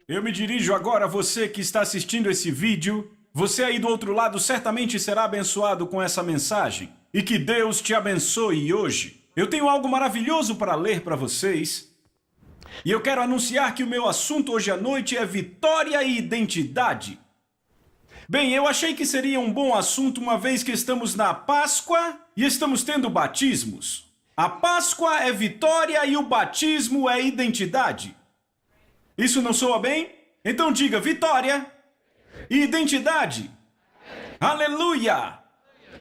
Eu me dirijo agora a você que está assistindo esse vídeo. Você aí do outro lado certamente será abençoado com essa mensagem. E que Deus te abençoe hoje. Eu tenho algo maravilhoso para ler para vocês. E eu quero anunciar que o meu assunto hoje à noite é vitória e identidade. Bem, eu achei que seria um bom assunto uma vez que estamos na Páscoa e estamos tendo batismos. A Páscoa é vitória e o batismo é identidade. Isso não soa bem? Então diga vitória e identidade. Aleluia!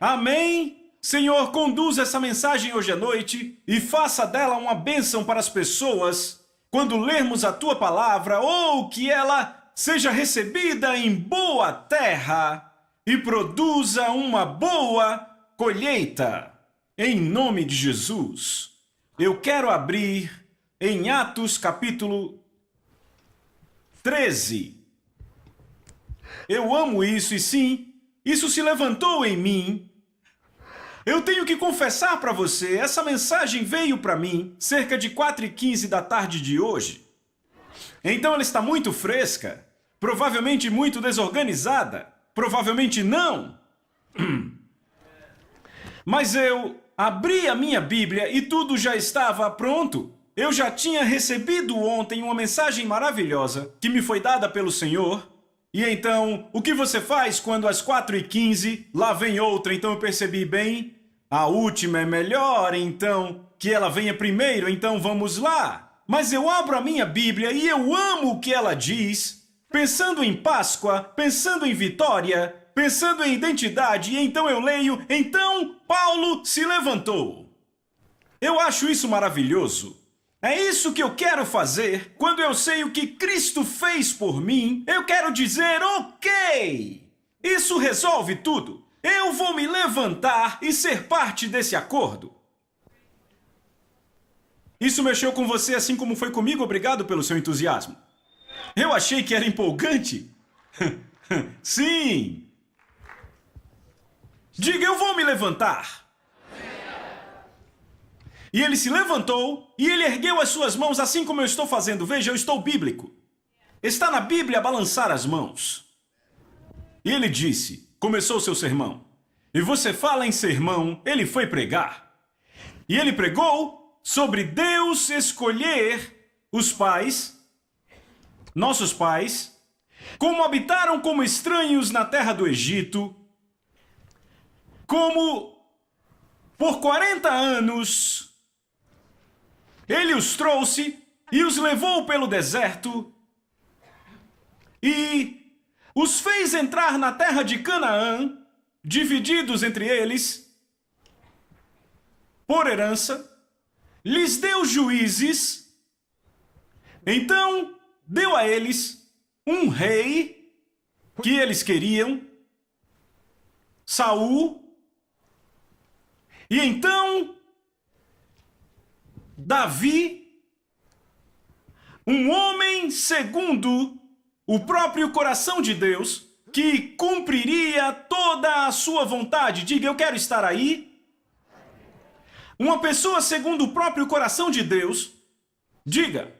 Amém? Senhor, conduza essa mensagem hoje à noite e faça dela uma bênção para as pessoas quando lermos a tua palavra, ou que ela seja recebida em boa terra e produza uma boa colheita. Em nome de Jesus, eu quero abrir em Atos capítulo 13. Eu amo isso e sim, isso se levantou em mim. Eu tenho que confessar para você, essa mensagem veio para mim cerca de 4h15 da tarde de hoje. Então ela está muito fresca, provavelmente muito desorganizada, provavelmente não. Mas eu abri a minha Bíblia e tudo já estava pronto. Eu já tinha recebido ontem uma mensagem maravilhosa que me foi dada pelo Senhor. E então, o que você faz quando às 4h15 lá vem outra? Então eu percebi bem, a última é melhor, então que ela venha primeiro, então vamos lá. Mas eu abro a minha Bíblia e eu amo o que ela diz, pensando em Páscoa, pensando em vitória, pensando em identidade, e então eu leio, então Paulo se levantou. Eu acho isso maravilhoso. É isso que eu quero fazer quando eu sei o que Cristo fez por mim. Eu quero dizer, ok, isso resolve tudo. Eu vou me levantar e ser parte desse acordo. Isso mexeu com você assim como foi comigo? Obrigado pelo seu entusiasmo. Eu achei que era empolgante. Sim. Diga, eu vou me levantar. E ele se levantou e ele ergueu as suas mãos assim como eu estou fazendo. Veja, eu estou bíblico. Está na Bíblia balançar as mãos. E ele disse, começou o seu sermão. E você fala em sermão, ele foi pregar. E ele pregou sobre Deus escolher os pais, nossos pais, como habitaram como estranhos na terra do Egito, como por 40 anos ele os trouxe e os levou pelo deserto e os fez entrar na terra de Canaã, divididos entre eles, por herança, lhes deu juízes, então deu a eles um rei que eles queriam, Saul, e então Davi, um homem segundo o próprio coração de Deus, que cumpriria toda a sua vontade. Diga, eu quero estar aí. Uma pessoa segundo o próprio coração de Deus, diga,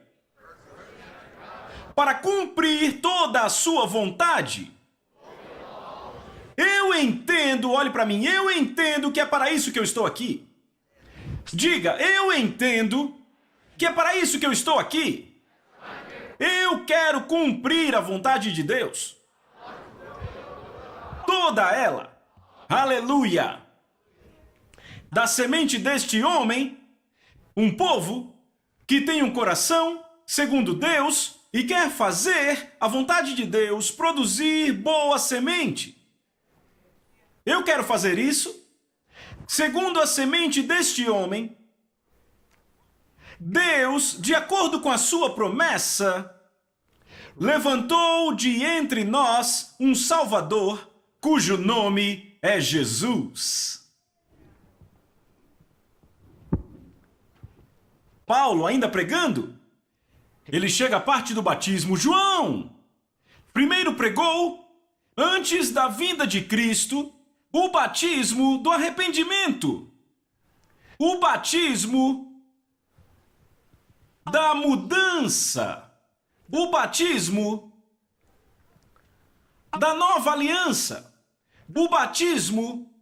para cumprir toda a sua vontade. Eu entendo, olhe para mim, eu entendo que é para isso que eu estou aqui. Diga, eu entendo que é para isso que eu estou aqui. Eu quero cumprir a vontade de Deus. Toda ela. Aleluia. Da semente deste homem, um povo que tem um coração segundo Deus e quer fazer a vontade de Deus, produzir boa semente. Eu quero fazer isso. Segundo a semente deste homem, Deus, de acordo com a sua promessa, levantou de entre nós um Salvador, cujo nome é Jesus. Paulo, ainda pregando, ele chega à parte do batismo. João primeiro pregou, antes da vinda de Cristo, o batismo do arrependimento, o batismo da mudança, o batismo da nova aliança, o batismo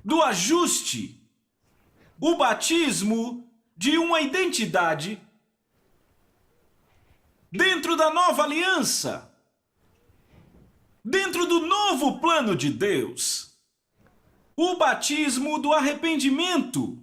do ajuste, o batismo de uma identidade dentro da nova aliança, dentro do novo plano de Deus, o batismo do arrependimento.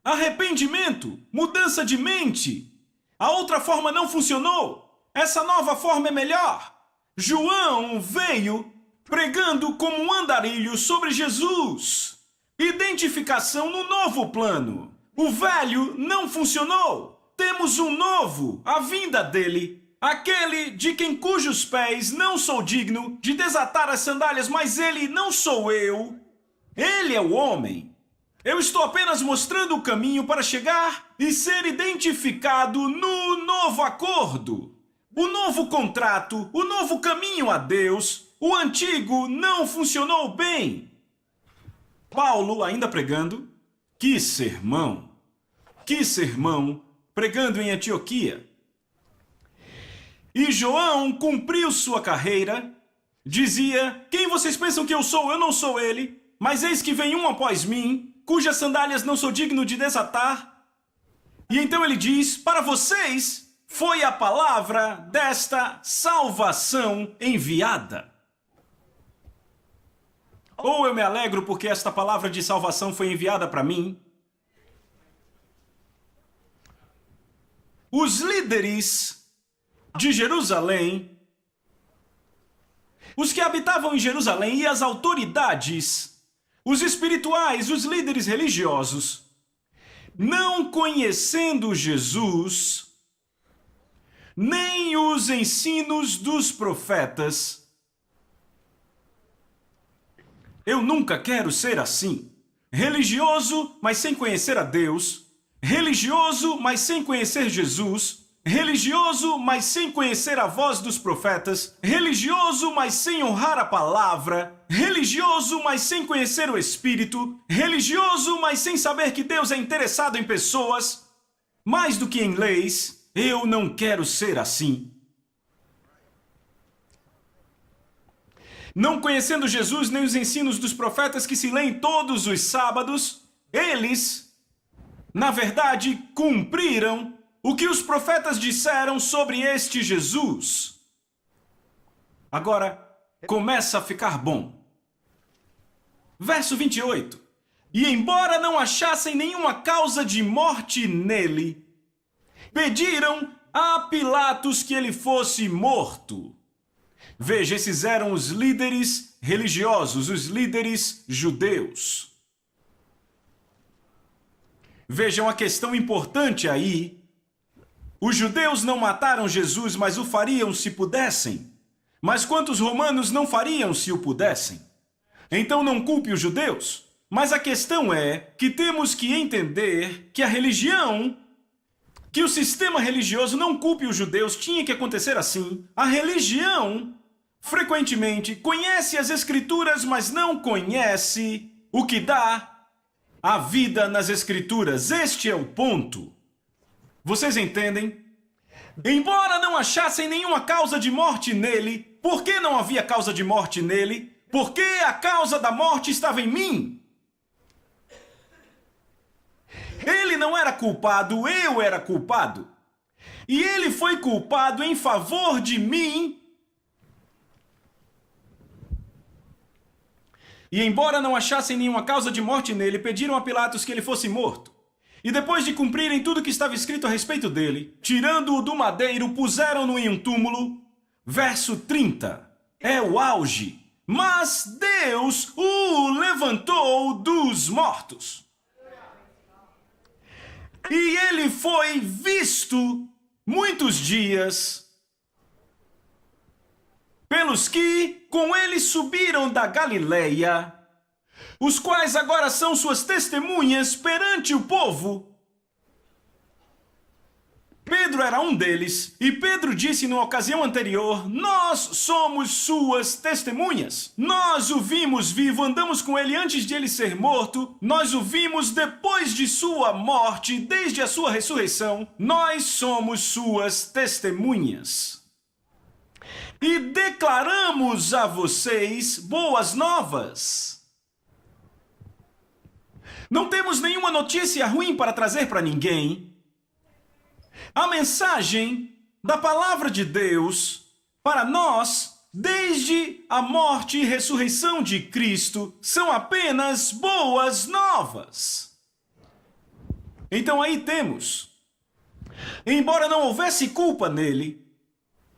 Arrependimento, mudança de mente. A outra forma não funcionou. Essa nova forma é melhor. João veio pregando como um andarilho sobre Jesus. Identificação no novo plano. O velho não funcionou. Temos um novo, a vinda dele. Aquele de quem cujos pés não sou digno de desatar as sandálias, mas ele não sou eu. Ele é o homem. Eu estou apenas mostrando o caminho para chegar e ser identificado no novo acordo. O novo contrato, o novo caminho a Deus. O antigo não funcionou bem. Paulo, ainda pregando, que sermão, pregando em Antioquia. E João cumpriu sua carreira, dizia: quem vocês pensam que eu sou? Eu não sou ele, mas eis que vem um após mim, cujas sandálias não sou digno de desatar. E então ele diz: para vocês foi a palavra desta salvação enviada. Ou eu me alegro porque esta palavra de salvação foi enviada para mim. Os líderes de Jerusalém, os que habitavam em Jerusalém e as autoridades, os espirituais, os líderes religiosos, não conhecendo Jesus, nem os ensinos dos profetas. Eu nunca quero ser assim. Religioso, mas sem conhecer a Deus. Religioso, mas sem conhecer Jesus. Religioso, mas sem conhecer a voz dos profetas. Religioso, mas sem honrar a palavra. Religioso, mas sem conhecer o Espírito. Religioso, mas sem saber que Deus é interessado em pessoas. Mais do que em leis, eu não quero ser assim. Não conhecendo Jesus nem os ensinos dos profetas que se leem todos os sábados, eles, na verdade, cumpriram o que os profetas disseram sobre este Jesus. Agora, começa a ficar bom. Verso 28. E embora não achassem nenhuma causa de morte nele, pediram a Pilatos que ele fosse morto. Veja, esses eram os líderes religiosos, os líderes judeus. Vejam a questão importante aí. Os judeus não mataram Jesus, mas o fariam se pudessem. Mas quantos romanos não fariam se o pudessem? Então não culpe os judeus. Mas a questão é que temos que entender que a religião, que o sistema religioso não culpe os judeus, tinha que acontecer assim. A religião, frequentemente, conhece as Escrituras, mas não conhece o que dá a vida nas Escrituras. Este é o ponto. Vocês entendem? Embora não achassem nenhuma causa de morte nele, por que não havia causa de morte nele? Porque a causa da morte estava em mim. Ele não era culpado, eu era culpado. E ele foi culpado em favor de mim. E embora não achassem nenhuma causa de morte nele, pediram a Pilatos que ele fosse morto. E depois de cumprirem tudo que estava escrito a respeito dele, tirando-o do madeiro, puseram-no em um túmulo. Verso 30. É o auge. Mas Deus o levantou dos mortos. E ele foi visto muitos dias pelos que com ele subiram da Galileia, os quais agora são suas testemunhas perante o povo. Pedro era um deles, e Pedro disse numa ocasião anterior: nós somos suas testemunhas. Nós o vimos vivo, andamos com ele antes de ele ser morto, nós o vimos depois de sua morte, desde a sua ressurreição. Nós somos suas testemunhas. E declaramos a vocês boas novas. Não temos nenhuma notícia ruim para trazer para ninguém. A mensagem da palavra de Deus para nós, desde a morte e ressurreição de Cristo, são apenas boas novas. Então aí temos, embora não houvesse culpa nele,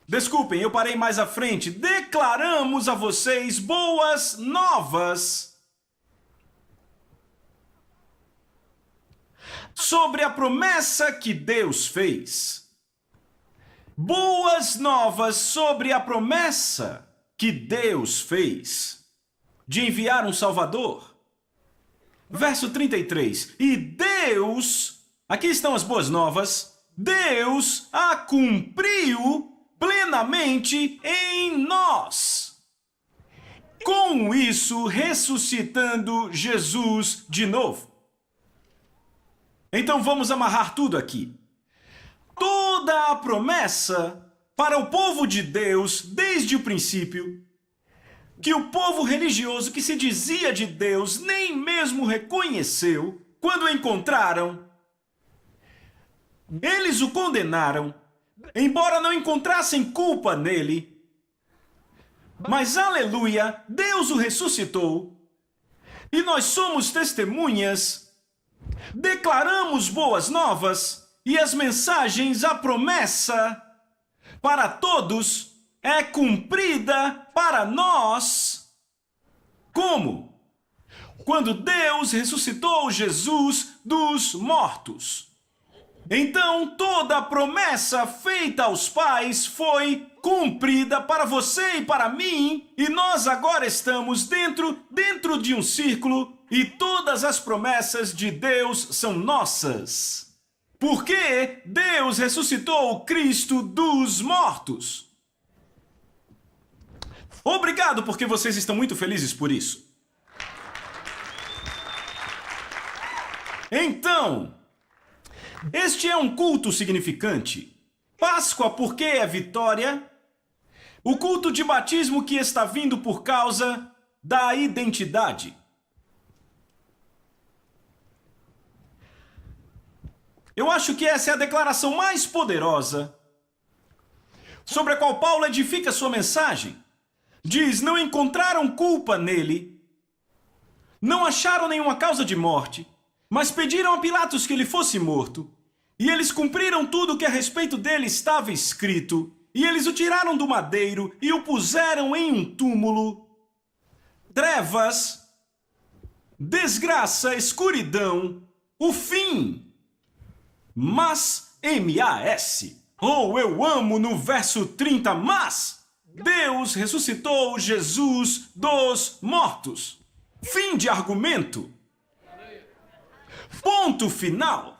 desculpem, eu parei mais à frente, declaramos a vocês boas novas sobre a promessa que Deus fez. Boas novas sobre a promessa que Deus fez de enviar um Salvador. Verso 33. E Deus, aqui estão as boas novas, Deus a cumpriu plenamente em nós. Com isso, ressuscitando Jesus de novo. Então vamos amarrar tudo aqui. Toda a promessa para o povo de Deus, desde o princípio, que o povo religioso que se dizia de Deus nem mesmo reconheceu, quando o encontraram, eles o condenaram, embora não encontrassem culpa nele. Mas, aleluia, Deus o ressuscitou, e nós somos testemunhas. Declaramos boas novas e as mensagens, a promessa para todos é cumprida para nós. Como? Quando Deus ressuscitou Jesus dos mortos. Então toda a promessa feita aos pais foi cumprida para você e para mim, e nós agora estamos dentro de um círculo. E todas as promessas de Deus são nossas. Porque Deus ressuscitou o Cristo dos mortos. Obrigado, porque vocês estão muito felizes por isso. Então, este é um culto significante. Páscoa, porque é vitória. O culto de batismo que está vindo por causa da identidade. Eu acho que essa é a declaração mais poderosa sobre a qual Paulo edifica sua mensagem. Diz: não encontraram culpa nele, não acharam nenhuma causa de morte, mas pediram a Pilatos que ele fosse morto. E eles cumpriram tudo o que a respeito dele estava escrito, e eles o tiraram do madeiro e o puseram em um túmulo. Trevas, desgraça, escuridão, o fim. Mas, M-A-S. Oh, eu amo no verso 30, mas Deus ressuscitou Jesus dos mortos. Fim de argumento. Ponto final.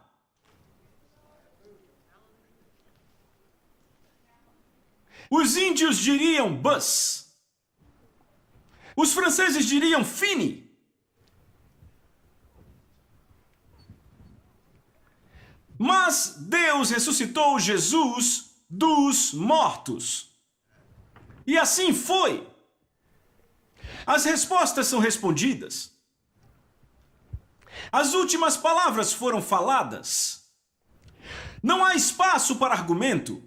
Os índios diriam bus. Os franceses diriam fini. Mas Deus ressuscitou Jesus dos mortos. E assim foi. As respostas são respondidas. As últimas palavras foram faladas. Não há espaço para argumento.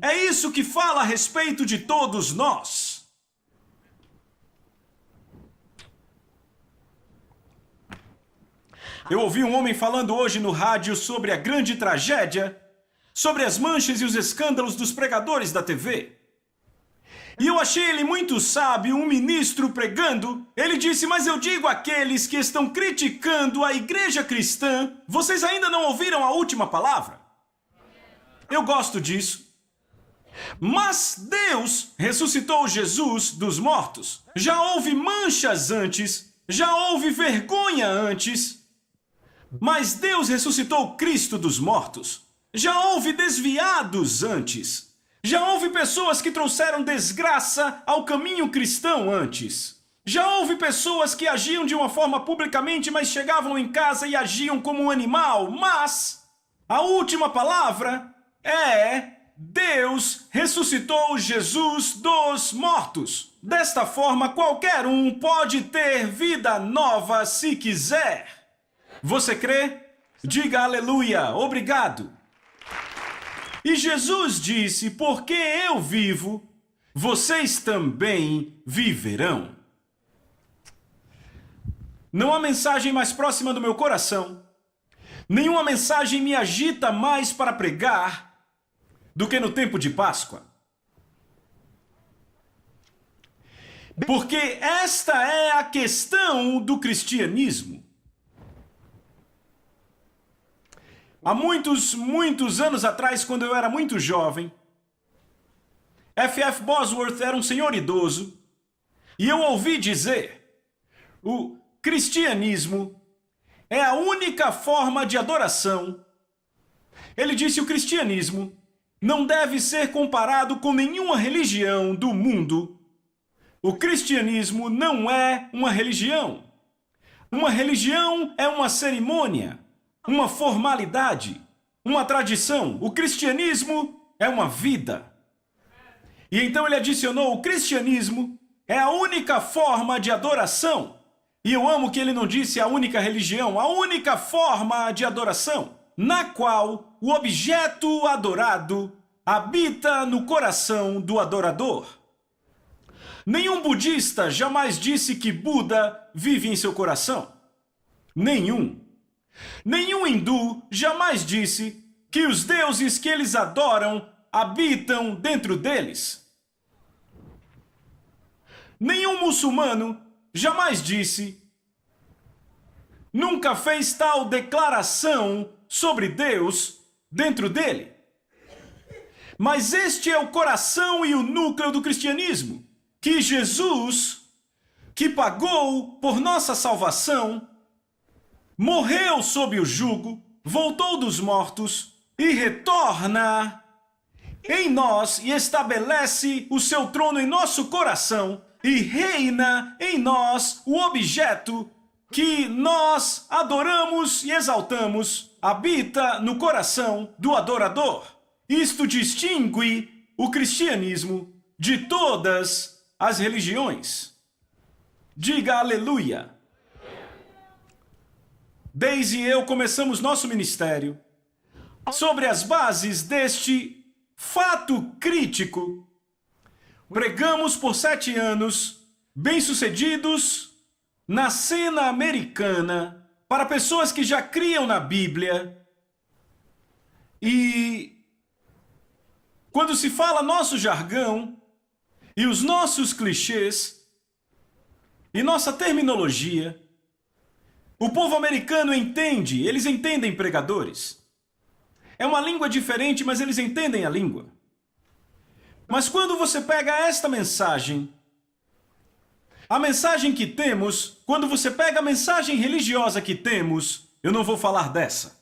É isso que fala a respeito de todos nós. Eu ouvi um homem falando hoje no rádio sobre a grande tragédia, sobre as manchas e os escândalos dos pregadores da TV. E eu achei ele muito sábio, um ministro pregando. Ele disse: mas eu digo àqueles que estão criticando a igreja cristã, vocês ainda não ouviram a última palavra? Eu gosto disso. Mas Deus ressuscitou Jesus dos mortos. Já houve manchas antes, já houve vergonha antes. Mas Deus ressuscitou Cristo dos mortos. Já houve desviados antes. Já houve pessoas que trouxeram desgraça ao caminho cristão antes. Já houve pessoas que agiam de uma forma publicamente, mas chegavam em casa e agiam como um animal. Mas a última palavra é: Deus ressuscitou Jesus dos mortos. Desta forma, qualquer um pode ter vida nova se quiser. Você crê? Diga aleluia, obrigado. E Jesus disse: porque eu vivo, vocês também viverão. Não há mensagem mais próxima do meu coração, nenhuma mensagem me agita mais para pregar do que no tempo de Páscoa. Porque esta é a questão do cristianismo. Há muitos anos atrás, quando eu era muito jovem, F.F. Bosworth era um senhor idoso, e eu ouvi dizer: o cristianismo é a única forma de adoração. Ele disse: o cristianismo não deve ser comparado com nenhuma religião do mundo. O cristianismo não é uma religião. Uma religião é uma cerimônia, uma formalidade, uma tradição. O cristianismo é uma vida. E então ele adicionou: o cristianismo é a única forma de adoração. E eu amo que ele não disse a única religião, a única forma de adoração, na qual o objeto adorado habita no coração do adorador. Nenhum budista jamais disse que Buda vive em seu coração. Nenhum. Nenhum hindu jamais disse que os deuses que eles adoram habitam dentro deles. Nenhum muçulmano jamais disse, nunca fez tal declaração sobre Deus dentro dele. Mas este é o coração e o núcleo do cristianismo, que Jesus, que pagou por nossa salvação, morreu sob o jugo, voltou dos mortos e retorna em nós e estabelece o seu trono em nosso coração e reina em nós o objeto que nós adoramos e exaltamos, habita no coração do adorador. Isto distingue o cristianismo de todas as religiões. Diga aleluia. Daisy e eu começamos nosso ministério sobre as bases deste fato crítico. Pregamos por 7 anos, bem-sucedidos na cena americana, para pessoas que já criam na Bíblia. E quando se fala nosso jargão e os nossos clichês e nossa terminologia, o povo americano entende, eles entendem pregadores. É uma língua diferente, mas eles entendem a língua. Mas quando você pega esta mensagem, a mensagem que temos, quando você pega a mensagem religiosa que temos, eu não vou falar dessa.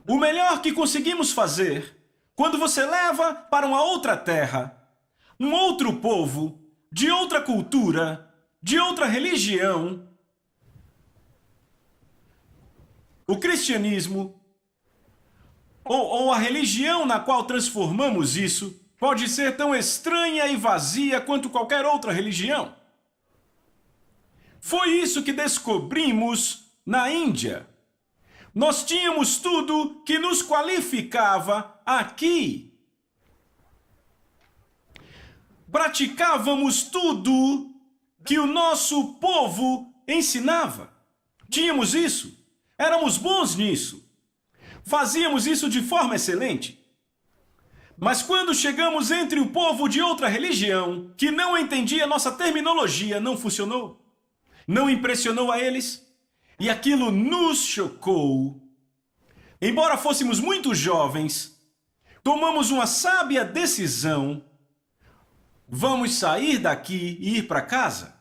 O melhor que conseguimos fazer, quando você leva para uma outra terra, um outro povo, de outra cultura, de outra religião, o cristianismo, ou a religião na qual transformamos isso, pode ser tão estranha e vazia quanto qualquer outra religião. Foi isso que descobrimos na Índia. Nós tínhamos tudo que nos qualificava aqui. Praticávamos tudo que o nosso povo ensinava. Tínhamos isso. Éramos bons nisso. Fazíamos isso de forma excelente. Mas quando chegamos entre o povo de outra religião, que não entendia nossa terminologia, não funcionou. Não impressionou a eles. E aquilo nos chocou. Embora fôssemos muito jovens, tomamos uma sábia decisão. Vamos sair daqui e ir para casa?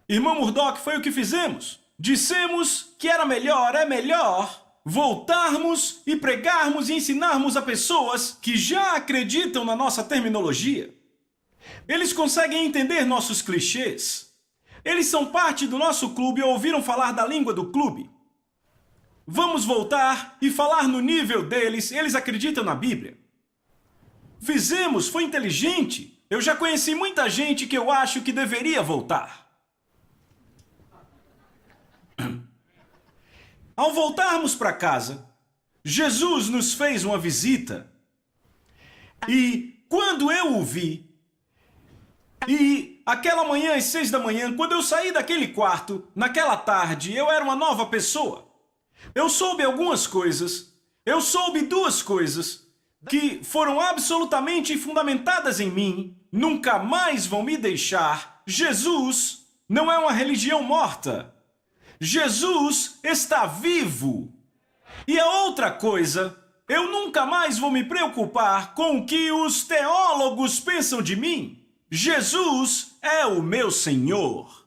Irmão Murdoch, foi o que fizemos. Dissemos que era melhor, é melhor voltarmos e pregarmos e ensinarmos a pessoas que já acreditam na nossa terminologia. Eles conseguem entender nossos clichês. Eles são parte do nosso clube ou ouviram falar da língua do clube. Vamos voltar e falar no nível deles. Eles acreditam na Bíblia. Fizemos, foi inteligente. Eu já conheci muita gente que eu acho que deveria voltar. Ao voltarmos para casa, Jesus nos fez uma visita. E quando eu o vi, e aquela manhã às 6 da manhã, quando eu saí daquele quarto, naquela tarde, eu era uma nova pessoa. Eu soube algumas coisas, eu soube duas coisas que foram absolutamente fundamentadas em mim, nunca mais vão me deixar. Jesus não é uma religião morta. Jesus está vivo. E a outra coisa, eu nunca mais vou me preocupar com o que os teólogos pensam de mim. Jesus é o meu Senhor.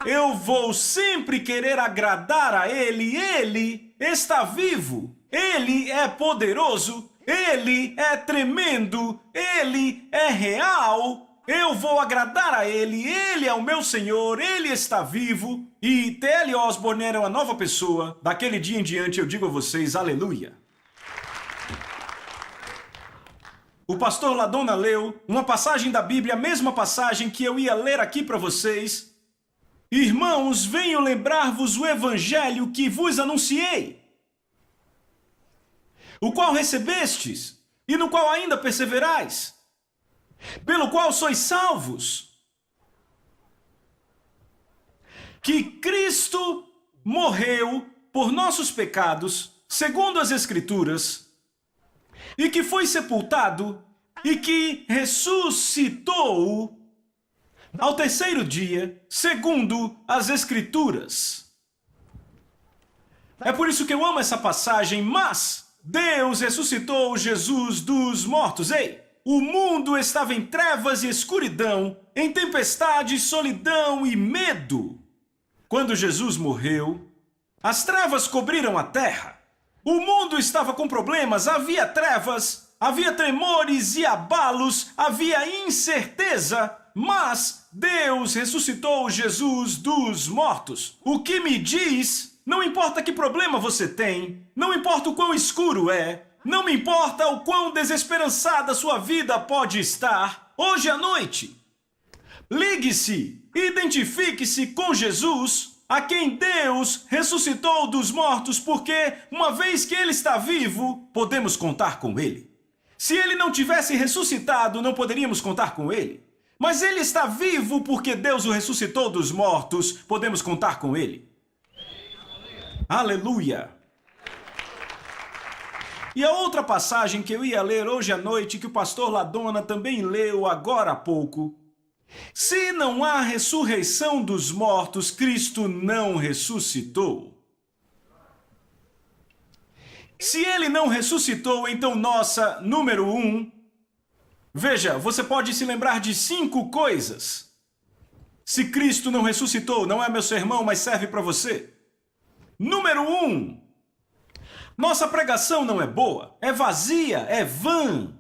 Eu vou sempre querer agradar a Ele. Ele está vivo. Ele é poderoso. Ele é tremendo. Ele é real. Eu vou agradar a Ele. Ele é o meu Senhor. Ele está vivo. E T.L. Osborne era uma nova pessoa. Daquele dia em diante eu digo a vocês, aleluia. O pastor Ladona leu uma passagem da Bíblia, a mesma passagem que eu ia ler aqui para vocês. Irmãos, venho lembrar-vos o evangelho que vos anunciei, o qual recebestes e no qual ainda perseverais, pelo qual sois salvos, que Cristo morreu por nossos pecados, segundo as Escrituras, e que foi sepultado e que ressuscitou ao terceiro dia, segundo as Escrituras. É por isso que eu amo essa passagem, mas Deus ressuscitou Jesus dos mortos. Ei, o mundo estava em trevas e escuridão, em tempestade, solidão e medo. Quando Jesus morreu, as trevas cobriram a terra. O mundo estava com problemas, havia trevas, havia tremores e abalos, havia incerteza, mas Deus ressuscitou Jesus dos mortos. O que me diz, não importa que problema você tem, não importa o quão escuro é, não me importa o quão desesperançada sua vida pode estar, hoje à noite, ligue-se, identifique-se com Jesus, a quem Deus ressuscitou dos mortos, porque uma vez que Ele está vivo, podemos contar com Ele. Se Ele não tivesse ressuscitado, não poderíamos contar com Ele. Mas Ele está vivo porque Deus o ressuscitou dos mortos, podemos contar com Ele. Aleluia! E a outra passagem que eu ia ler hoje à noite, que o pastor Ladona também leu agora há pouco. Se não há ressurreição dos mortos, Cristo não ressuscitou. Se Ele não ressuscitou, então nossa, número 1... Veja, você pode se lembrar de 5 coisas. Se Cristo não ressuscitou, não é meu sermão, mas serve para você. Número 1. Nossa pregação não é boa, é vazia, é vã,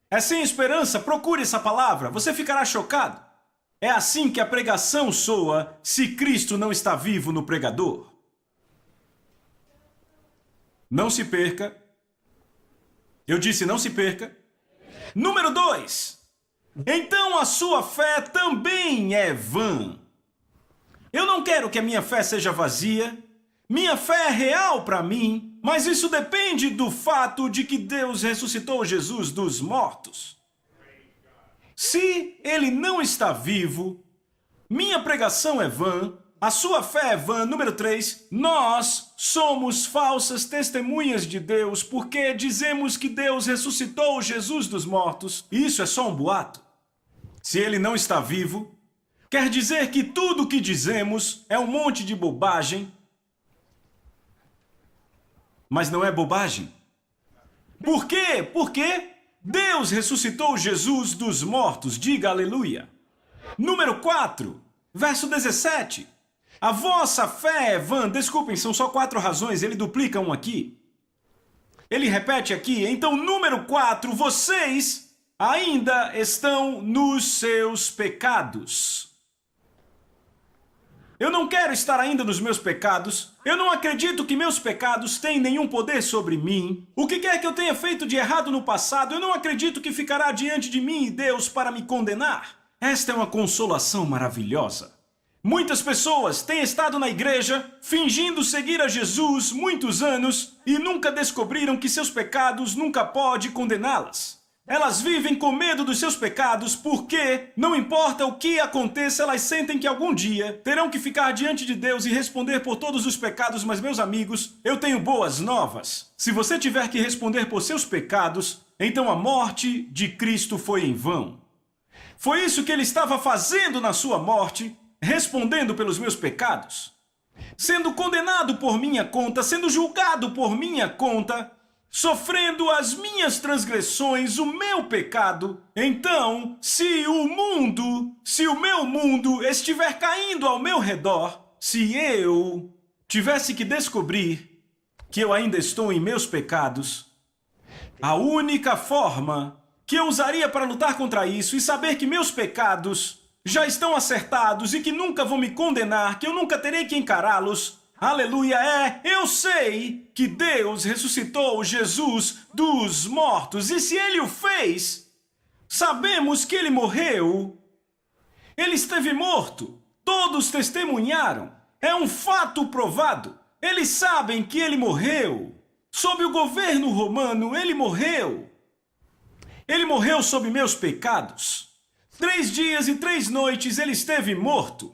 é sem esperança. Procure essa palavra, você ficará chocado. É assim que a pregação soa se Cristo não está vivo no pregador. Não se perca. Eu disse não se perca. Número 2. Então a sua fé também é vã. Eu não quero que a minha fé seja vazia. Minha fé é real para mim, mas isso depende do fato de que Deus ressuscitou Jesus dos mortos. Se Ele não está vivo, minha pregação é vã, a sua fé é vã. Número 3, nós somos falsas testemunhas de Deus porque dizemos que Deus ressuscitou Jesus dos mortos. E isso é só um boato. Se Ele não está vivo, quer dizer que tudo o que dizemos é um monte de bobagem. Mas não é bobagem. Por quê? Porque Deus ressuscitou Jesus dos mortos. Diga aleluia. Número 4, verso 17. A vossa fé é vã. Desculpem, são só 4 razões, ele duplica um aqui. Ele repete aqui, então, número 4, vocês ainda estão nos seus pecados. Eu não quero estar ainda nos meus pecados. Eu não acredito que meus pecados têm nenhum poder sobre mim. O que quer que eu tenha feito de errado no passado, eu não acredito que ficará diante de mim e Deus para me condenar. Esta é uma consolação maravilhosa. Muitas pessoas têm estado na igreja fingindo seguir a Jesus muitos anos e nunca descobriram que seus pecados nunca podem condená-las. Elas vivem com medo dos seus pecados porque, não importa o que aconteça, elas sentem que algum dia terão que ficar diante de Deus e responder por todos os pecados. Mas, meus amigos, eu tenho boas novas. Se você tiver que responder por seus pecados, então a morte de Cristo foi em vão. Foi isso que ele estava fazendo na sua morte, respondendo pelos meus pecados, sendo condenado por minha conta, sendo julgado por minha conta, sofrendo as minhas transgressões, o meu pecado. Então, se o meu mundo estiver caindo ao meu redor, se eu tivesse que descobrir que eu ainda estou em meus pecados, a única forma que eu usaria para lutar contra isso e saber que meus pecados já estão acertados e que nunca vão me condenar, que eu nunca terei que encará-los, aleluia, eu sei que Deus ressuscitou Jesus dos mortos. E se Ele o fez, sabemos que Ele morreu. Ele esteve morto. Todos testemunharam. É um fato provado. Eles sabem que Ele morreu. Sob o governo romano, Ele morreu. Ele morreu sob meus pecados. 3 dias e 3 noites Ele esteve morto.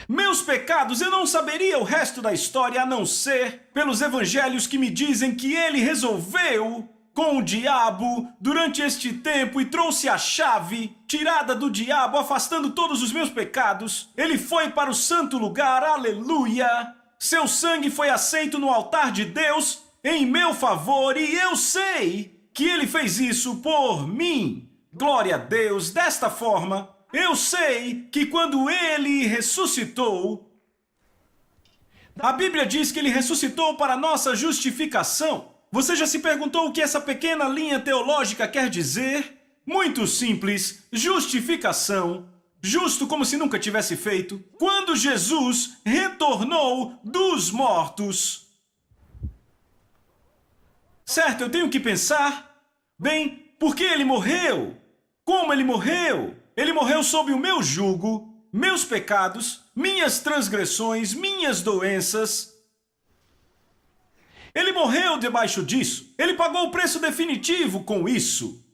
Meus pecados, eu não saberia o resto da história a não ser pelos evangelhos que me dizem que Ele resolveu com o diabo durante este tempo e trouxe a chave tirada do diabo, afastando todos os meus pecados. Ele foi para o santo lugar, aleluia. Seu sangue foi aceito no altar de Deus em meu favor e eu sei que Ele fez isso por mim. Glória a Deus. Desta forma, eu sei que quando Ele ressuscitou, a Bíblia diz que Ele ressuscitou para nossa justificação. Você já se perguntou o que essa pequena linha teológica quer dizer? Muito simples, justificação. Justo como se nunca tivesse feito. Quando Jesus retornou dos mortos. Certo, eu tenho que pensar, bem, por que Ele morreu? Como Ele morreu? Ele morreu sob o meu jugo, meus pecados, minhas transgressões, minhas doenças. Ele morreu debaixo disso. Ele pagou o preço definitivo com isso.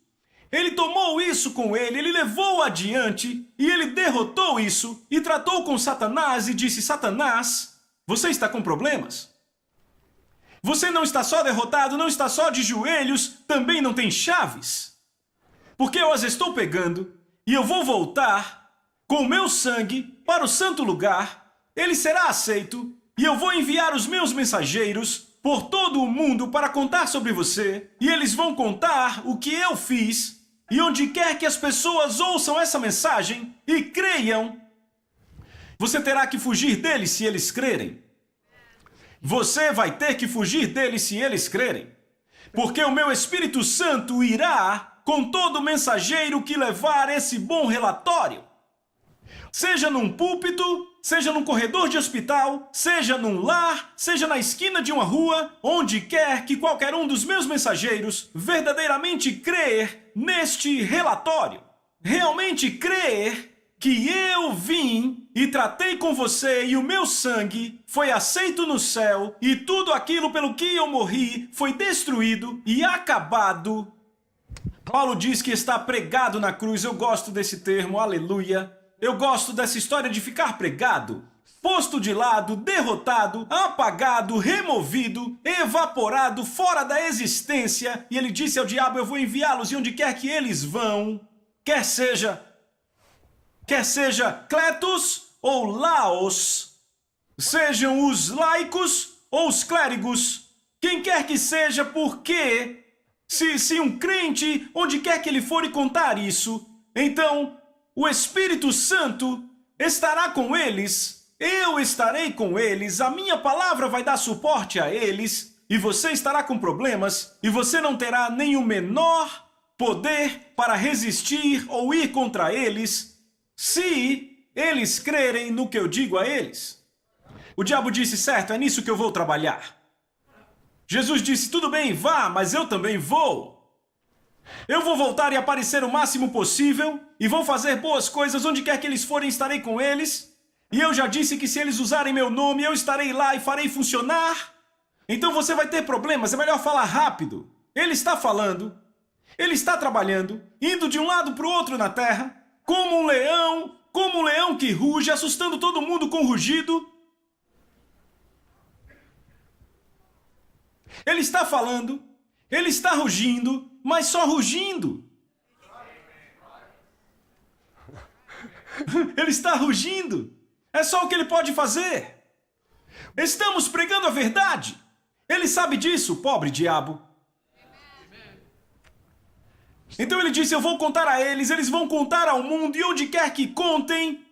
Ele tomou isso com ele, ele levou adiante e ele derrotou isso e tratou com Satanás e disse: Satanás, você está com problemas? Você não está só derrotado, não está só de joelhos, também não tem chaves. Porque eu as estou pegando e eu vou voltar com o meu sangue para o santo lugar. Ele será aceito e eu vou enviar os meus mensageiros por todo o mundo para contar sobre você. E eles vão contar o que eu fiz. E onde quer que as pessoas ouçam essa mensagem e creiam, você terá que fugir deles se eles crerem. Você vai ter que fugir deles se eles crerem. Porque o meu Espírito Santo irá com todo mensageiro que levar esse bom relatório. Seja num púlpito, seja num corredor de hospital, seja num lar, seja na esquina de uma rua, onde quer que qualquer um dos meus mensageiros verdadeiramente crer neste relatório, realmente crer que eu vim e tratei com você e o meu sangue foi aceito no céu e tudo aquilo pelo que eu morri foi destruído e acabado. Paulo diz que está pregado na cruz. Eu gosto desse termo, aleluia. Eu gosto dessa história de ficar pregado, posto de lado, derrotado, apagado, removido, evaporado, fora da existência. E ele disse ao diabo: eu vou enviá-los e onde quer que eles vão, quer seja Cletus ou Laos, sejam os laicos ou os clérigos, quem quer que seja, porque se um crente, onde quer que ele for e contar isso, então o Espírito Santo estará com eles, eu estarei com eles, a minha palavra vai dar suporte a eles, e você estará com problemas, e você não terá nem o menor poder para resistir ou ir contra eles, se eles crerem no que eu digo a eles. O diabo disse, certo, é nisso que eu vou trabalhar. Jesus disse, tudo bem, vá, mas eu também vou. Eu vou voltar e aparecer o máximo possível, e vou fazer boas coisas onde quer que eles forem, estarei com eles. E eu já disse que se eles usarem meu nome, eu estarei lá e farei funcionar. Então você vai ter problemas, é melhor falar rápido. Ele está falando, ele está trabalhando, indo de um lado para o outro na terra, como um leão que ruge, assustando todo mundo com rugido. Ele está falando, ele está rugindo, mas só rugindo. Ele está rugindo. É só o que ele pode fazer. Estamos pregando a verdade. Ele sabe disso, pobre diabo. Então ele disse, eu vou contar a eles, eles vão contar ao mundo, e onde quer que contem,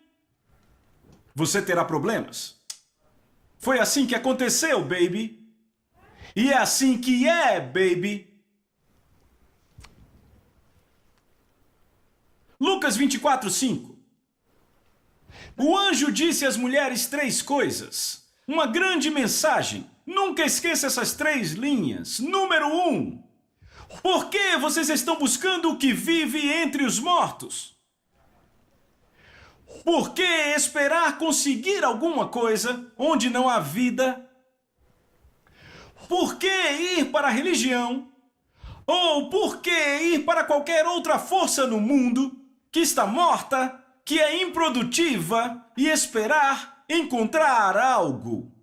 você terá problemas. Foi assim que aconteceu, baby. E é assim que é, baby. Lucas 24:5. O anjo disse às mulheres 3 coisas. Uma grande mensagem. Nunca esqueça essas 3 linhas. Número 1. Por que vocês estão buscando o que vive entre os mortos? Por que esperar conseguir alguma coisa onde não há vida? Por que ir para a religião? Ou por que ir para qualquer outra força no mundo que está morta, que é improdutiva, e esperar encontrar algo?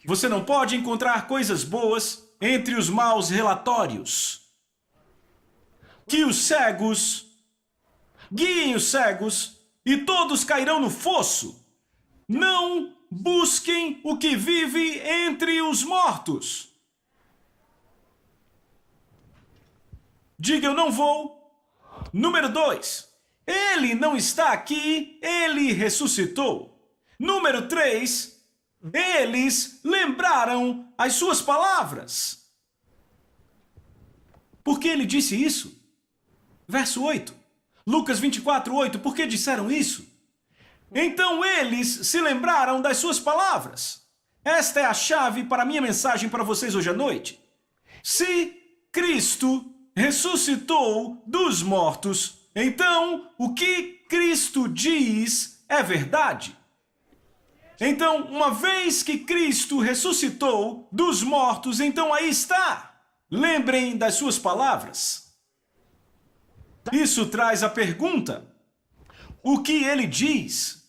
Você não pode encontrar coisas boas entre os maus relatórios. Que os cegos guiem os cegos e todos cairão no fosso. Não busquem o que vive entre os mortos. Diga, eu não vou. Número 2. Ele não está aqui, ele ressuscitou. Número 3. Eles lembraram as suas palavras. Por que ele disse isso? Verso 8. Lucas 24:8. Por que disseram isso? Então eles se lembraram das suas palavras. Esta é a chave para a minha mensagem para vocês hoje à noite. Se Cristo ressuscitou dos mortos, então o que Cristo diz é verdade. Então, uma vez que Cristo ressuscitou dos mortos, então aí está. Lembrem das suas palavras. Isso traz a pergunta: o que ele diz?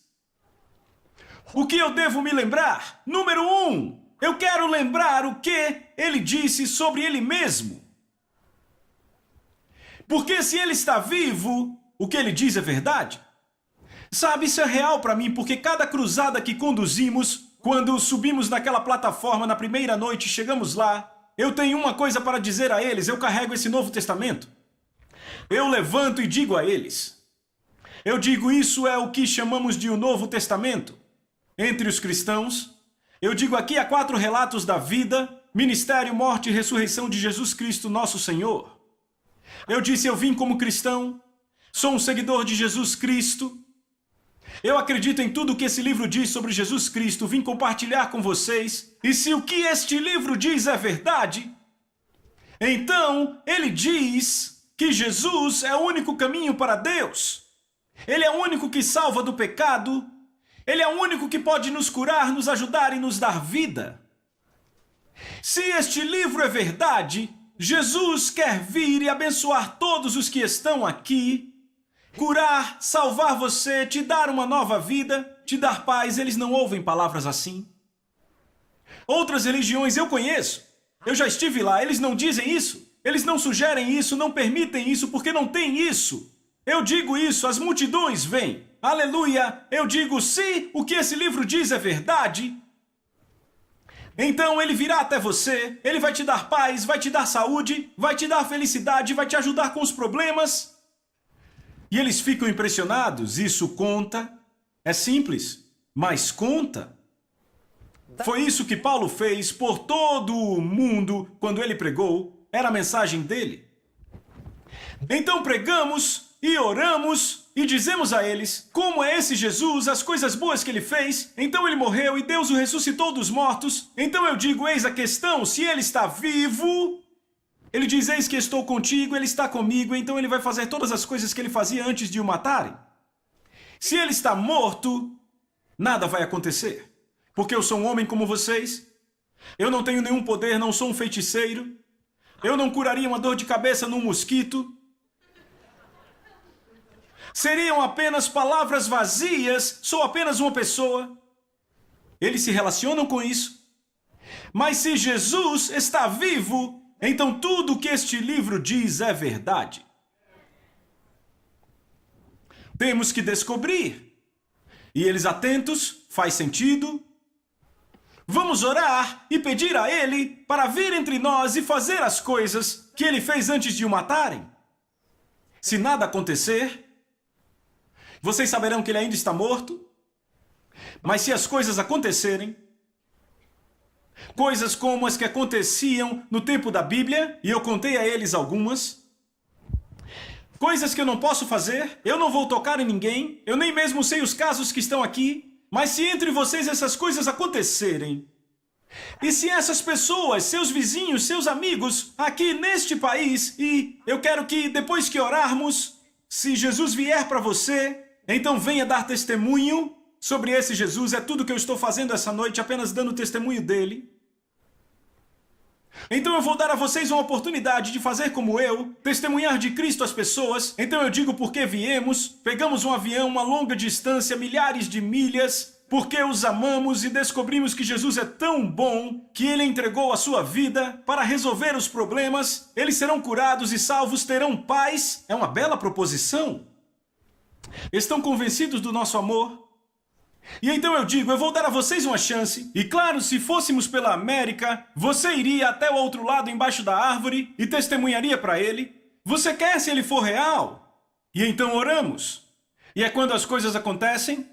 O que eu devo me lembrar? Número 1, eu quero lembrar o que ele disse sobre ele mesmo. Porque se ele está vivo, o que ele diz é verdade. Sabe, isso é real para mim, porque cada cruzada que conduzimos, quando subimos naquela plataforma na primeira noite e chegamos lá, eu tenho uma coisa para dizer a eles, eu carrego esse Novo Testamento. Eu levanto e digo a eles. Eu digo, isso é o que chamamos de o Novo Testamento. Entre os cristãos, eu digo aqui há 4 relatos da vida, ministério, morte e ressurreição de Jesus Cristo, nosso Senhor. Eu disse, eu vim como cristão, sou um seguidor de Jesus Cristo. Eu acredito em tudo o que esse livro diz sobre Jesus Cristo, vim compartilhar com vocês. E se o que este livro diz é verdade, então ele diz que Jesus é o único caminho para Deus. Ele é o único que salva do pecado. Ele é o único que pode nos curar, nos ajudar e nos dar vida. Se este livro é verdade, Jesus quer vir e abençoar todos os que estão aqui, curar, salvar você, te dar uma nova vida, te dar paz. Eles não ouvem palavras assim. Outras religiões eu conheço, eu já estive lá, eles não dizem isso, eles não sugerem isso, não permitem isso, porque não tem isso. Eu digo isso, as multidões vêm. Aleluia! Eu digo, se o que esse livro diz é verdade, então ele virá até você, ele vai te dar paz, vai te dar saúde, vai te dar felicidade, vai te ajudar com os problemas. E eles ficam impressionados, isso conta. É simples, mas conta. Foi isso que Paulo fez por todo o mundo quando ele pregou. Era a mensagem dele. Então pregamos e oramos e dizemos a eles como é esse Jesus, as coisas boas que ele fez. Então ele morreu e Deus o ressuscitou dos mortos. Então eu digo, eis a questão, se ele está vivo, ele diz, eis que estou contigo, ele está comigo, então ele vai fazer todas as coisas que ele fazia antes de o matarem. Se ele está morto, nada vai acontecer. Porque eu sou um homem como vocês. Eu não tenho nenhum poder, não sou um feiticeiro. Eu não curaria uma dor de cabeça num mosquito. Seriam apenas palavras vazias, sou apenas uma pessoa. Eles se relacionam com isso. Mas se Jesus está vivo, então tudo o que este livro diz é verdade. Temos que descobrir. E eles atentos, faz sentido. Vamos orar e pedir a ele para vir entre nós e fazer as coisas que ele fez antes de o matarem. Se nada acontecer, vocês saberão que ele ainda está morto. Mas se as coisas acontecerem, coisas como as que aconteciam no tempo da Bíblia, e eu contei a eles algumas, coisas que eu não posso fazer, eu não vou tocar em ninguém, eu nem mesmo sei os casos que estão aqui, mas se entre vocês essas coisas acontecerem, e se essas pessoas, seus vizinhos, seus amigos, aqui neste país, e eu quero que depois que orarmos, se Jesus vier para você, então venha dar testemunho sobre esse Jesus, é tudo que eu estou fazendo essa noite, apenas dando testemunho dele. Então eu vou dar a vocês uma oportunidade de fazer como eu, testemunhar de Cristo às pessoas. Então eu digo porque viemos, pegamos um avião, uma longa distância, milhares de milhas, porque os amamos e descobrimos que Jesus é tão bom que ele entregou a sua vida para resolver os problemas. Eles serão curados e salvos, terão paz. É uma bela proposição. Estão convencidos do nosso amor? E então eu digo, eu vou dar a vocês uma chance. E claro, se fôssemos pela América, você iria até o outro lado embaixo da árvore e testemunharia para ele. Você quer se ele for real? E então oramos. E é quando as coisas acontecem,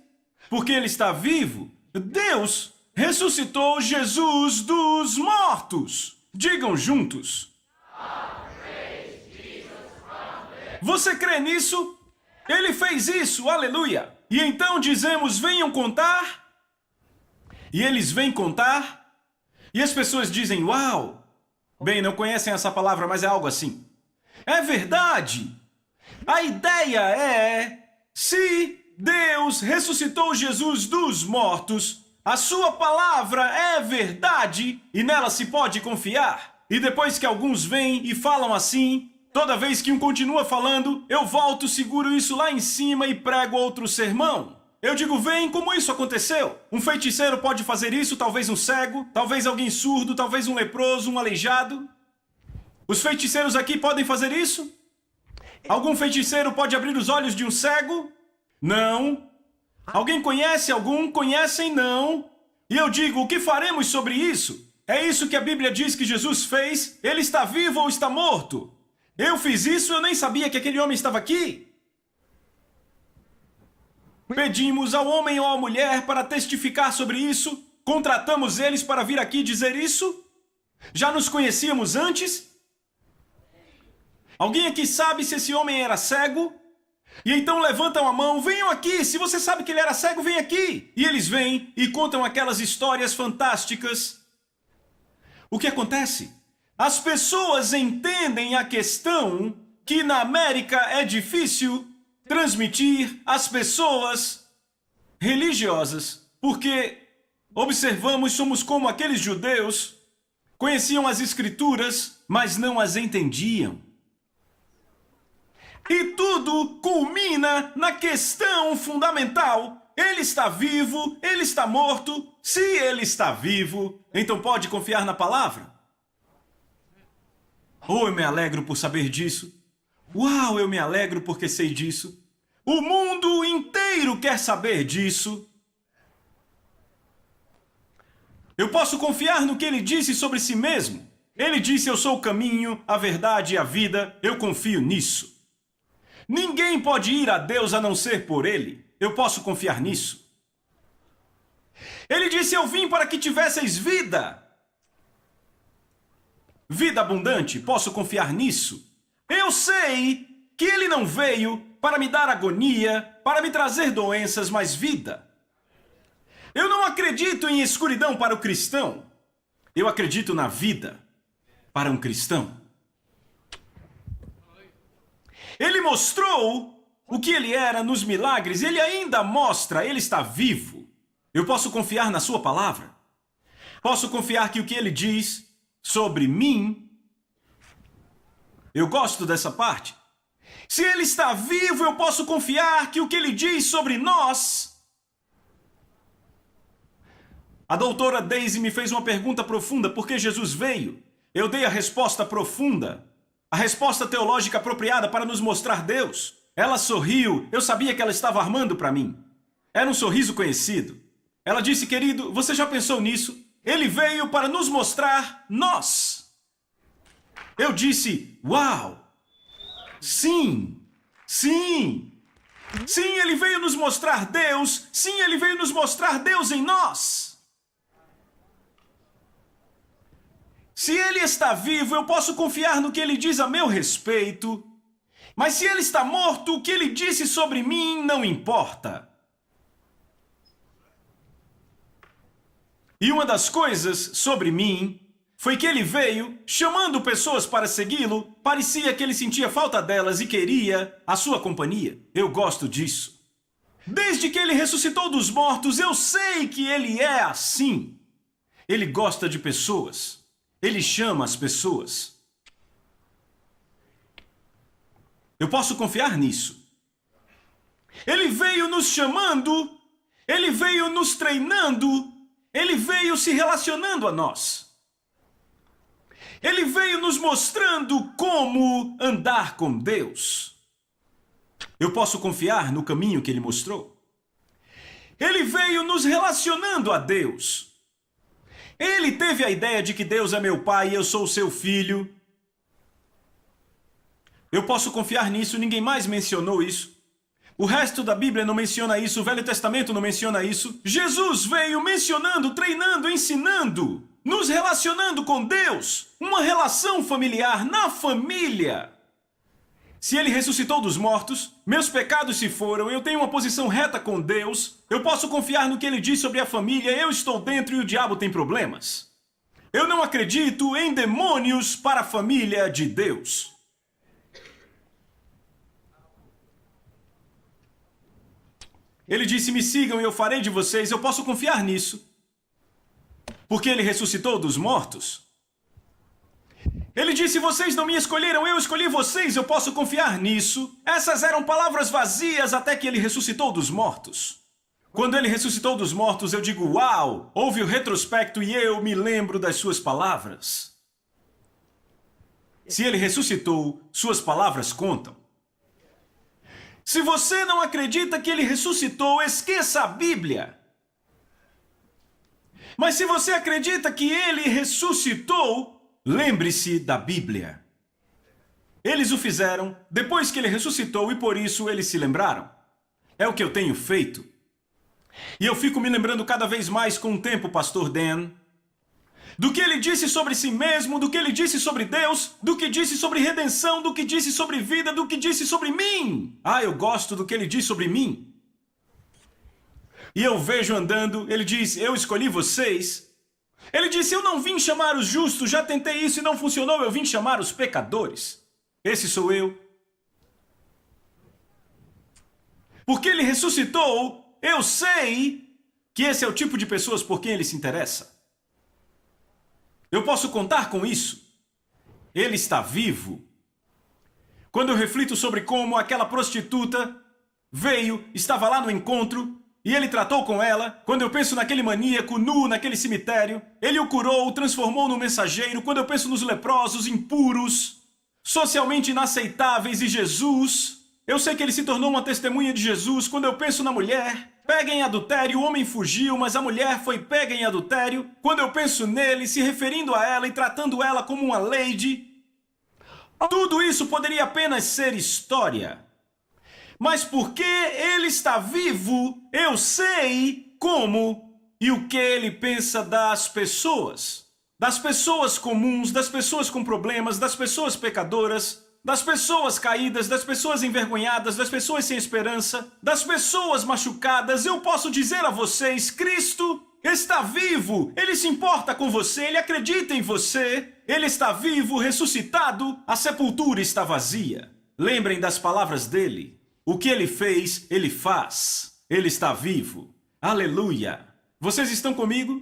porque ele está vivo. Deus ressuscitou Jesus dos mortos. Digam juntos. Você crê nisso? Ele fez isso, aleluia. E então dizemos, venham contar. E eles vêm contar. E as pessoas dizem, uau. Bem, não conhecem essa palavra, mas é algo assim. É verdade. A ideia é, se Deus ressuscitou Jesus dos mortos, a sua palavra é verdade e nela se pode confiar. E depois que alguns vêm e falam assim, toda vez que um continua falando, eu volto, seguro isso lá em cima e prego outro sermão. Eu digo, vem, como isso aconteceu? Um feiticeiro pode fazer isso, talvez um cego, talvez alguém surdo, talvez um leproso, um aleijado. Os feiticeiros aqui podem fazer isso? Algum feiticeiro pode abrir os olhos de um cego? Não. Alguém conhece algum? Conhecem? Não. E eu digo, o que faremos sobre isso? É isso que a Bíblia diz que Jesus fez? Ele está vivo ou está morto? Eu fiz isso, eu nem sabia que aquele homem estava aqui. Pedimos ao homem ou à mulher para testificar sobre isso. Contratamos eles para vir aqui dizer isso. Já nos conhecíamos antes. Alguém aqui sabe se esse homem era cego? E então levantam a mão, venham aqui, se você sabe que ele era cego, vem aqui. E eles vêm e contam aquelas histórias fantásticas. O que acontece? As pessoas entendem a questão que na América é difícil transmitir às pessoas religiosas, porque observamos, somos como aqueles judeus, conheciam as escrituras, mas não as entendiam. E tudo culmina na questão fundamental. Ele está vivo, ele está morto. Se ele está vivo, então pode confiar na palavra? Oh, eu me alegro por saber disso. Uau, eu me alegro porque sei disso. O mundo inteiro quer saber disso. Eu posso confiar no que ele disse sobre si mesmo. Ele disse, eu sou o caminho, a verdade e a vida. Eu confio nisso. Ninguém pode ir a Deus a não ser por ele. Eu posso confiar nisso. Ele disse: eu vim para que tivesseis vida. Vida abundante, posso confiar nisso? Eu sei que ele não veio para me dar agonia, para me trazer doenças, mas vida. Eu não acredito em escuridão para o cristão. Eu acredito na vida para um cristão. Ele mostrou o que ele era nos milagres, ele ainda mostra, ele está vivo. Eu posso confiar na sua palavra? Posso confiar que o que ele diz sobre mim, eu gosto dessa parte. Se ele está vivo, eu posso confiar que o que ele diz sobre nós. A doutora Daisy me fez uma pergunta profunda: por que Jesus veio? Eu dei a resposta profunda, a resposta teológica apropriada para nos mostrar Deus. Ela sorriu, eu sabia que ela estava armando para mim. Era um sorriso conhecido. Ela disse: querido, você já pensou nisso? Ele veio para nos mostrar nós. Eu disse: uau! Sim! Sim! Sim, ele veio nos mostrar Deus! Sim, ele veio nos mostrar Deus em nós! Se ele está vivo, eu posso confiar no que ele diz a meu respeito. Mas se ele está morto, o que ele disse sobre mim não importa. E uma das coisas sobre mim foi que ele veio chamando pessoas para segui-lo. Parecia que ele sentia falta delas e queria a sua companhia. Eu gosto disso. Desde que ele ressuscitou dos mortos, eu sei que ele é assim. Ele gosta de pessoas. Ele chama as pessoas. Eu posso confiar nisso. Ele veio nos chamando, ele veio nos treinando, ele veio se relacionando a nós. Ele veio nos mostrando como andar com Deus. Eu posso confiar no caminho que ele mostrou. Ele veio nos relacionando a Deus. Ele teve a ideia de que Deus é meu pai e eu sou o seu filho. Eu posso confiar nisso, ninguém mais mencionou isso. O resto da Bíblia não menciona isso, o Velho Testamento não menciona isso. Jesus veio mencionando, treinando, ensinando, nos relacionando com Deus. Uma relação familiar na família. Se ele ressuscitou dos mortos, meus pecados se foram, eu tenho uma posição reta com Deus, eu posso confiar no que ele diz sobre a família, eu estou dentro e o diabo tem problemas. Eu não acredito em demônios para a família de Deus. Ele disse: me sigam e eu farei de vocês. Eu posso confiar nisso. Porque ele ressuscitou dos mortos. Ele disse: vocês não me escolheram, eu escolhi vocês. Eu posso confiar nisso. Essas eram palavras vazias até que ele ressuscitou dos mortos. Quando ele ressuscitou dos mortos, eu digo: uau! Houve o retrospecto e eu me lembro das suas palavras. Se ele ressuscitou, suas palavras contam. Se você não acredita que ele ressuscitou, esqueça a Bíblia. Mas se você acredita que ele ressuscitou, lembre-se da Bíblia. Eles o fizeram depois que ele ressuscitou e por isso eles se lembraram. É o que eu tenho feito. E eu fico me lembrando cada vez mais com o tempo, Pastor Dan, do que ele disse sobre si mesmo, do que ele disse sobre Deus, do que disse sobre redenção, do que disse sobre vida, do que disse sobre mim. Ah, eu gosto do que ele diz sobre mim. E eu vejo andando, ele diz: eu escolhi vocês. Ele disse: eu não vim chamar os justos, já tentei isso e não funcionou, eu vim chamar os pecadores. Esse sou eu. Porque ele ressuscitou, eu sei que esse é o tipo de pessoas por quem ele se interessa. Eu posso contar com isso. Ele está vivo. Quando eu reflito sobre como aquela prostituta veio, estava lá no encontro, e ele tratou com ela, quando eu penso naquele maníaco nu naquele cemitério, ele o curou, o transformou num mensageiro. Quando eu penso nos leprosos, impuros, socialmente inaceitáveis e Jesus, eu sei que ele se tornou uma testemunha de Jesus. Quando eu penso na mulher pega em adultério, o homem fugiu, mas a mulher foi pega em adultério. Quando eu penso nele, se referindo a ela e tratando ela como uma lady, tudo isso poderia apenas ser história. Mas porque ele está vivo, eu sei como e o que ele pensa das pessoas. Das pessoas comuns, das pessoas com problemas, das pessoas pecadoras, das pessoas caídas, das pessoas envergonhadas, das pessoas sem esperança, das pessoas machucadas. Eu posso dizer a vocês, Cristo está vivo, Ele se importa com você, Ele acredita em você, Ele está vivo, ressuscitado, a sepultura está vazia. Lembrem das palavras dele. O que ele fez, ele faz. Ele está vivo. Aleluia! Vocês estão comigo?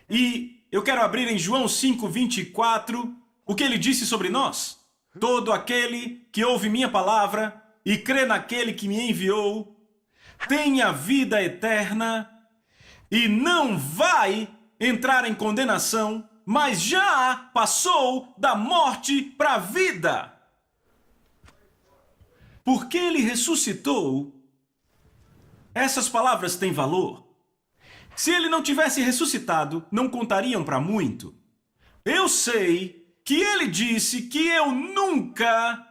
E eu quero abrir em João 5:24 o que ele disse sobre nós. Todo aquele que ouve minha palavra e crê naquele que me enviou tem a vida eterna e não vai entrar em condenação, mas já passou da morte para a vida. Porque ele ressuscitou, essas palavras têm valor. Se ele não tivesse ressuscitado, não contariam para muito. Eu sei que ele disse que eu nunca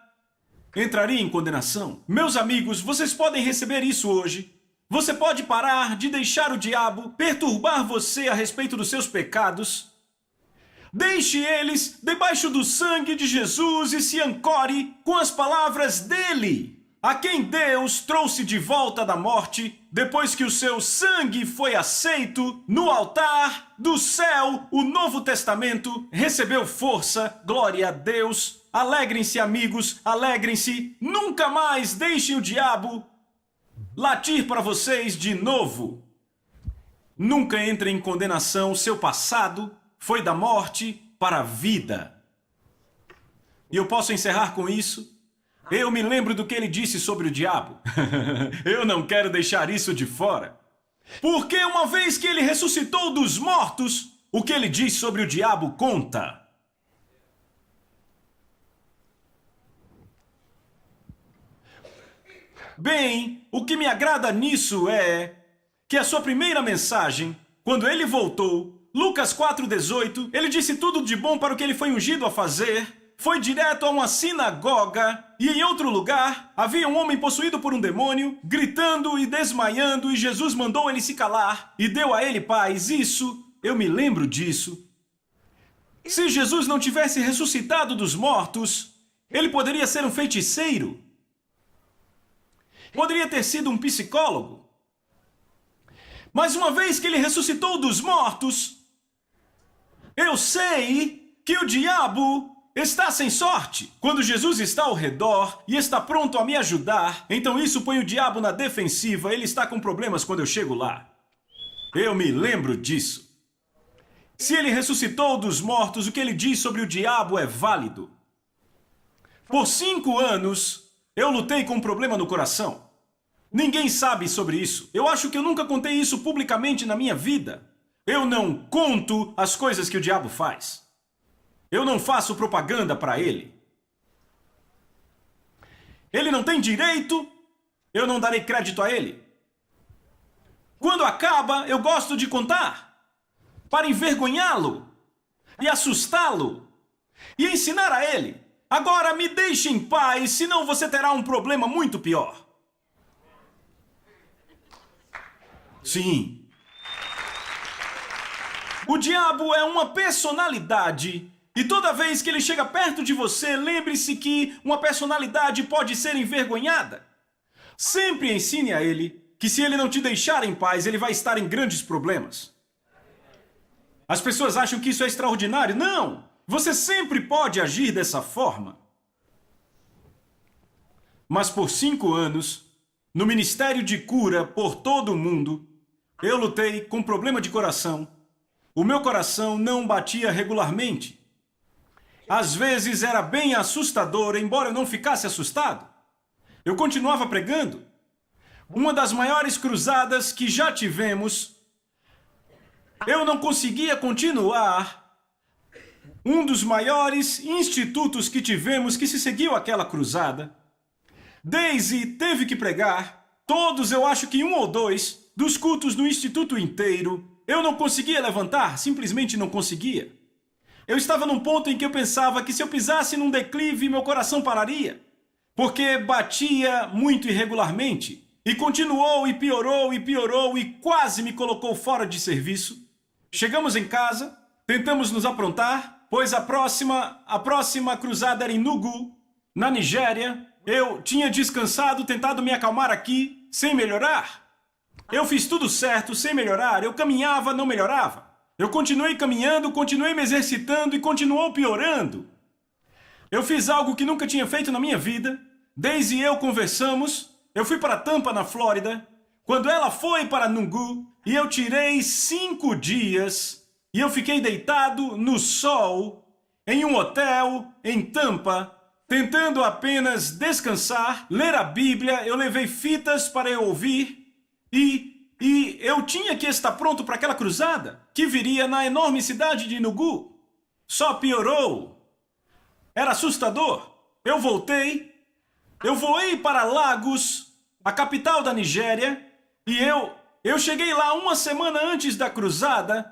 entraria em condenação. Meus amigos, vocês podem receber isso hoje. Você pode parar de deixar o diabo perturbar você a respeito dos seus pecados. Deixe eles debaixo do sangue de Jesus e se ancore com as palavras dele, a quem Deus trouxe de volta da morte, depois que o seu sangue foi aceito no altar do céu. O Novo Testamento recebeu força, glória a Deus. Alegrem-se, amigos, alegrem-se. Nunca mais deixem o diabo latir para vocês de novo. Nunca entrem em condenação. Seu passado foi da morte para a vida. E eu posso encerrar com isso? Eu me lembro do que ele disse sobre o diabo. Eu não quero deixar isso de fora. Porque uma vez que ele ressuscitou dos mortos, o que ele diz sobre o diabo conta. Bem, o que me agrada nisso é que a sua primeira mensagem, quando ele voltou, Lucas 4:18, ele disse tudo de bom para o que ele foi ungido a fazer, foi direto a uma sinagoga e em outro lugar havia um homem possuído por um demônio, gritando e desmaiando, e Jesus mandou ele se calar e deu a ele paz. Isso, eu me lembro disso. Se Jesus não tivesse ressuscitado dos mortos, ele poderia ser um feiticeiro. Poderia ter sido um psicólogo. Mas uma vez que ele ressuscitou dos mortos, eu sei que o diabo está sem sorte. Quando Jesus está ao redor e está pronto a me ajudar, então isso põe o diabo na defensiva. Ele está com problemas quando eu chego lá. Eu me lembro disso. Se ele ressuscitou dos mortos, o que ele diz sobre o diabo é válido. Por 5 anos, eu lutei com um problema no coração. Ninguém sabe sobre isso. Eu acho que eu nunca contei isso publicamente na minha vida. Eu não conto as coisas que o diabo faz. Eu não faço propaganda para ele. Ele não tem direito, eu não darei crédito a ele. Quando acaba, eu gosto de contar, para envergonhá-lo e assustá-lo e ensinar a ele. Agora me deixe em paz, senão você terá um problema muito pior. Sim. O diabo é uma personalidade. E toda vez que ele chega perto de você, lembre-se que uma personalidade pode ser envergonhada. Sempre ensine a ele que se ele não te deixar em paz, ele vai estar em grandes problemas. As pessoas acham que isso é extraordinário. Não! Você sempre pode agir dessa forma. Mas por 5 anos, no ministério de cura por todo o mundo, eu lutei com problema de coração. O meu coração não batia regularmente. Às vezes era bem assustador, embora eu não ficasse assustado. Eu continuava pregando. Uma das maiores cruzadas que já tivemos, eu não conseguia continuar. Um dos maiores institutos que tivemos que se seguiu aquela cruzada. Daisy teve que pregar. Todos, eu acho que 1 ou 2, dos cultos no instituto inteiro. Eu não conseguia levantar, simplesmente não conseguia. Eu estava num ponto em que eu pensava que se eu pisasse num declive, meu coração pararia. Porque batia muito irregularmente. E continuou e piorou e quase me colocou fora de serviço. Chegamos em casa, tentamos nos aprontar, pois a próxima cruzada era em Nugu, na Nigéria. Eu tinha descansado, tentado me acalmar aqui, sem melhorar. Eu fiz tudo certo, sem melhorar. Eu caminhava, não melhorava. Eu continuei caminhando, continuei me exercitando e continuou piorando. Eu fiz algo que nunca tinha feito na minha vida. Daisy e eu conversamos. Eu fui para Tampa, na Flórida. Quando ela foi para Nungu, e eu tirei 5 dias, e eu fiquei deitado no sol, em um hotel, em Tampa, tentando apenas descansar, ler a Bíblia. Eu levei fitas para eu ouvir, e eu tinha que estar pronto para aquela cruzada, que viria na enorme cidade de Nugu. Só piorou. Era assustador. Eu voei para Lagos, a capital da Nigéria, e eu cheguei lá uma semana antes da cruzada.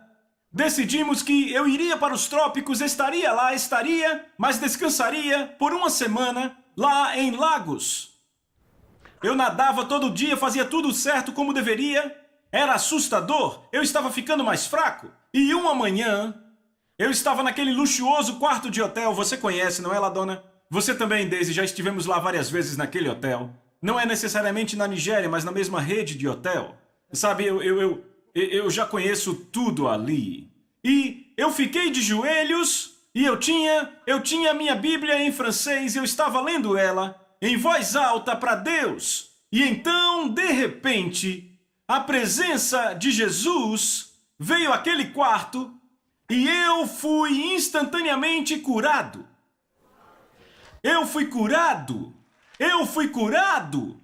Decidimos que eu iria para os trópicos, estaria, mas descansaria por uma semana lá em Lagos. Eu nadava todo dia, fazia tudo certo como deveria. Era assustador, eu estava ficando mais fraco. E uma manhã, eu estava naquele luxuoso quarto de hotel, você conhece, não é, Ladona? Você também, Daisy, já estivemos lá várias vezes naquele hotel. Não é necessariamente na Nigéria, mas na mesma rede de hotel. Sabe, eu já conheço tudo ali. E eu fiquei de joelhos e eu tinha minha Bíblia em francês e eu estava lendo ela em voz alta para Deus. E então, de repente, a presença de Jesus veio àquele quarto e eu fui instantaneamente curado. Eu fui curado. Eu fui curado.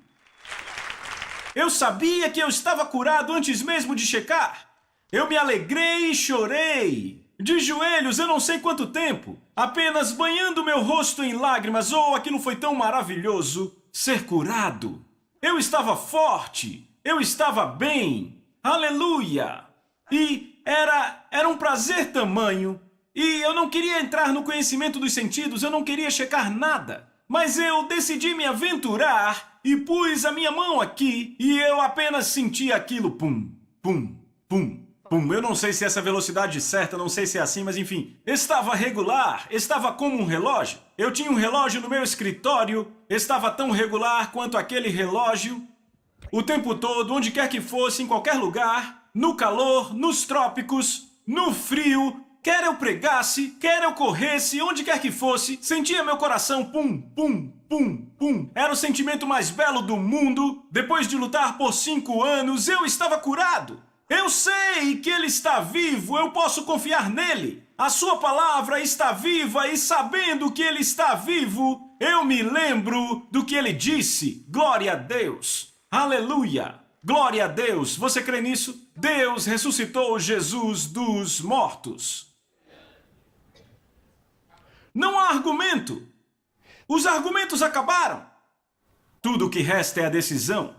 Eu sabia que eu estava curado antes mesmo de checar. Eu me alegrei e chorei. De joelhos, eu não sei quanto tempo. Apenas banhando meu rosto em lágrimas. Oh, aquilo foi tão maravilhoso. Ser curado. Eu estava forte. Eu estava bem. Aleluia. E era um prazer tamanho. E eu não queria entrar no conhecimento dos sentidos. Eu não queria checar nada. Mas eu decidi me aventurar e pus a minha mão aqui e eu apenas senti aquilo, pum, pum, pum, pum. Eu não sei se é essa velocidade certa, não sei se é assim, mas enfim. Estava regular, estava como um relógio. Eu tinha um relógio no meu escritório, estava tão regular quanto aquele relógio. O tempo todo, onde quer que fosse, em qualquer lugar, no calor, nos trópicos, no frio. Quer eu pregasse, quer eu corresse, onde quer que fosse, sentia meu coração pum, pum, pum, pum. Era o sentimento mais belo do mundo. Depois de lutar por 5 anos, eu estava curado. Eu sei que Ele está vivo, eu posso confiar nele. A sua palavra está viva e sabendo que Ele está vivo, eu me lembro do que Ele disse. Glória a Deus. Aleluia. Glória a Deus. Você crê nisso? Deus ressuscitou Jesus dos mortos. Não há argumento. Os argumentos acabaram. Tudo o que resta é a decisão.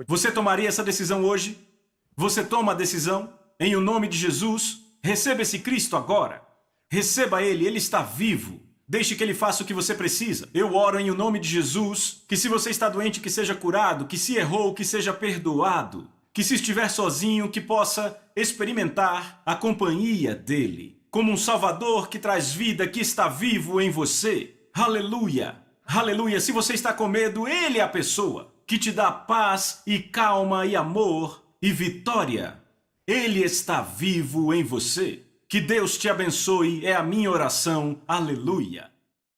Você tomaria essa decisão hoje? Você toma a decisão? Em o nome de Jesus, receba esse Cristo agora. Receba Ele, Ele está vivo. Deixe que Ele faça o que você precisa. Eu oro em o nome de Jesus, que se você está doente, que seja curado, que se errou, que seja perdoado. Que se estiver sozinho, que possa experimentar a companhia dEle. Como um Salvador que traz vida, que está vivo em você. Aleluia! Aleluia! Se você está com medo, Ele é a pessoa que te dá paz e calma e amor e vitória. Ele está vivo em você. Que Deus te abençoe, é a minha oração. Aleluia!